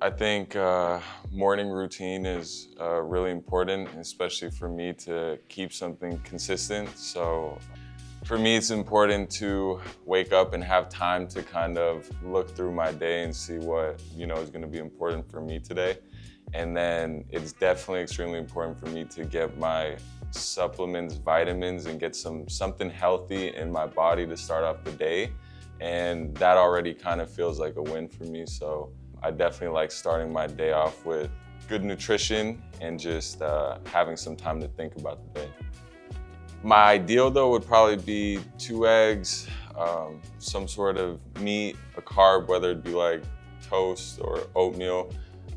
I think morning routine is really important, especially for me to keep something consistent. So for me, it's important to wake up and have time to kind of look through my day and see what, is going to be important for me today. And then it's definitely extremely important for me to get my supplements, vitamins, and get something healthy in my body to start off the day. And that already kind of feels like a win for me. So I definitely like starting my day off with good nutrition and just having some time to think about the day. My ideal though would probably be 2 eggs, some sort of meat, a carb, whether it be like toast or oatmeal,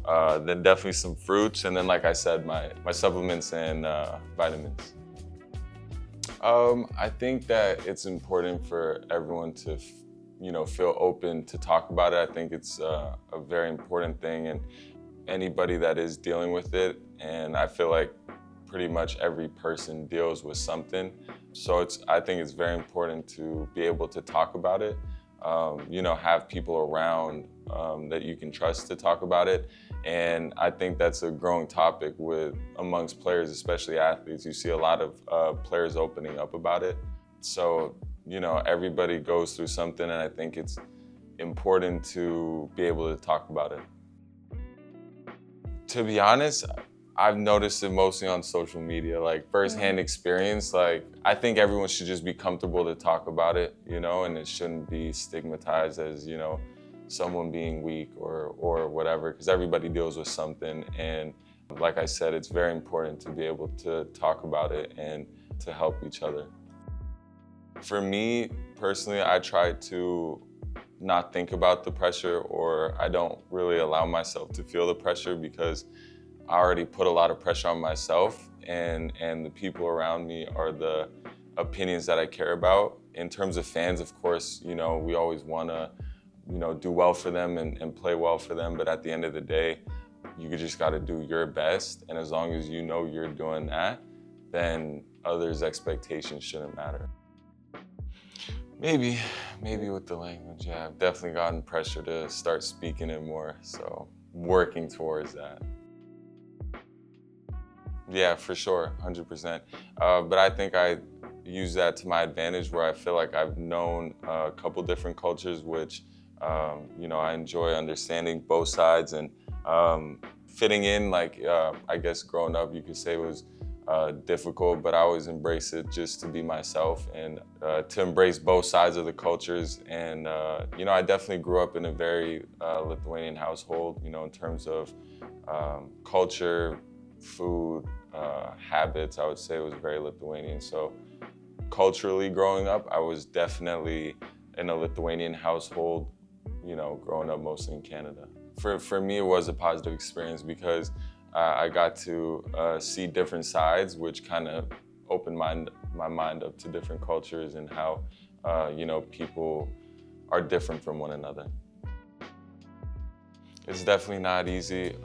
then definitely some fruits, and then like I said, my supplements and vitamins. I think that it's important for everyone to feel open to talk about it. I think it's a very important thing, and anybody that is dealing with it, and I feel like pretty much every person deals with something. So I think it's very important to be able to talk about it, have people around that you can trust to talk about it. And I think that's a growing topic amongst players, especially athletes. You see a lot of players opening up about it. So everybody goes through something, and I think it's important to be able to talk about it. To be honest, I've noticed it mostly on social media, like firsthand experience. Like, I think everyone should just be comfortable to talk about it, and it shouldn't be stigmatized as, someone being weak or whatever, because everybody deals with something. And like I said, it's very important to be able to talk about it and to help each other. For me, personally, I try to not think about the pressure, or I don't really allow myself to feel the pressure, because I already put a lot of pressure on myself, and the people around me are the opinions that I care about. In terms of fans, of course, we always want to, do well for them and play well for them. But at the end of the day, you just got to do your best. And as long as you're doing that, then others' expectations shouldn't matter. Maybe with the language, yeah. I've definitely gotten pressure to start speaking it more, so working towards that. Yeah, for sure, 100%. But I think I use that to my advantage, where I feel like I've known a couple different cultures, which, I enjoy understanding both sides and fitting in. Like, I guess growing up, you could say, was difficult, but I always embrace it just to be myself and to embrace both sides of the cultures. And, I definitely grew up in a very Lithuanian household, in terms of culture, food, habits. I would say it was very Lithuanian. So culturally growing up, I was definitely in a Lithuanian household, growing up mostly in Canada. For me, it was a positive experience, because I got to see different sides, which kind of opened my mind up to different cultures and how, people are different from one another. It's definitely not easy,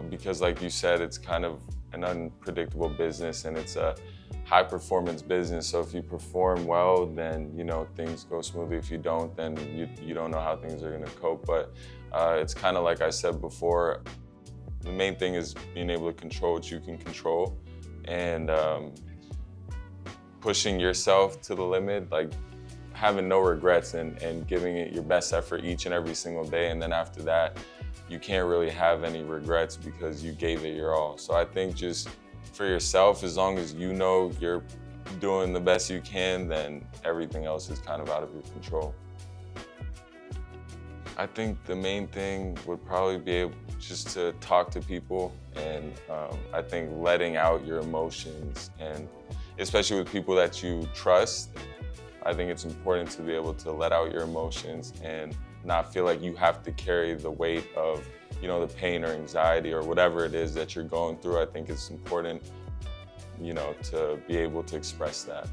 because like you said, it's kind of an unpredictable business, and it's a high performance business. So if you perform well, then, things go smoothly. If you don't, then you don't know how things are gonna cope. But it's kind of like I said before, the main thing is being able to control what you can control, and pushing yourself to the limit, like having no regrets and giving it your best effort each and every single day. And then after that, you can't really have any regrets, because you gave it your all. So I think just for yourself, as long as you're doing the best you can, then everything else is kind of out of your control. I think the main thing would probably be able just to talk to people, and I think letting out your emotions, and especially with people that you trust, I think it's important to be able to let out your emotions and not feel like you have to carry the weight of, the pain or anxiety or whatever it is that you're going through. I think it's important, to be able to express that.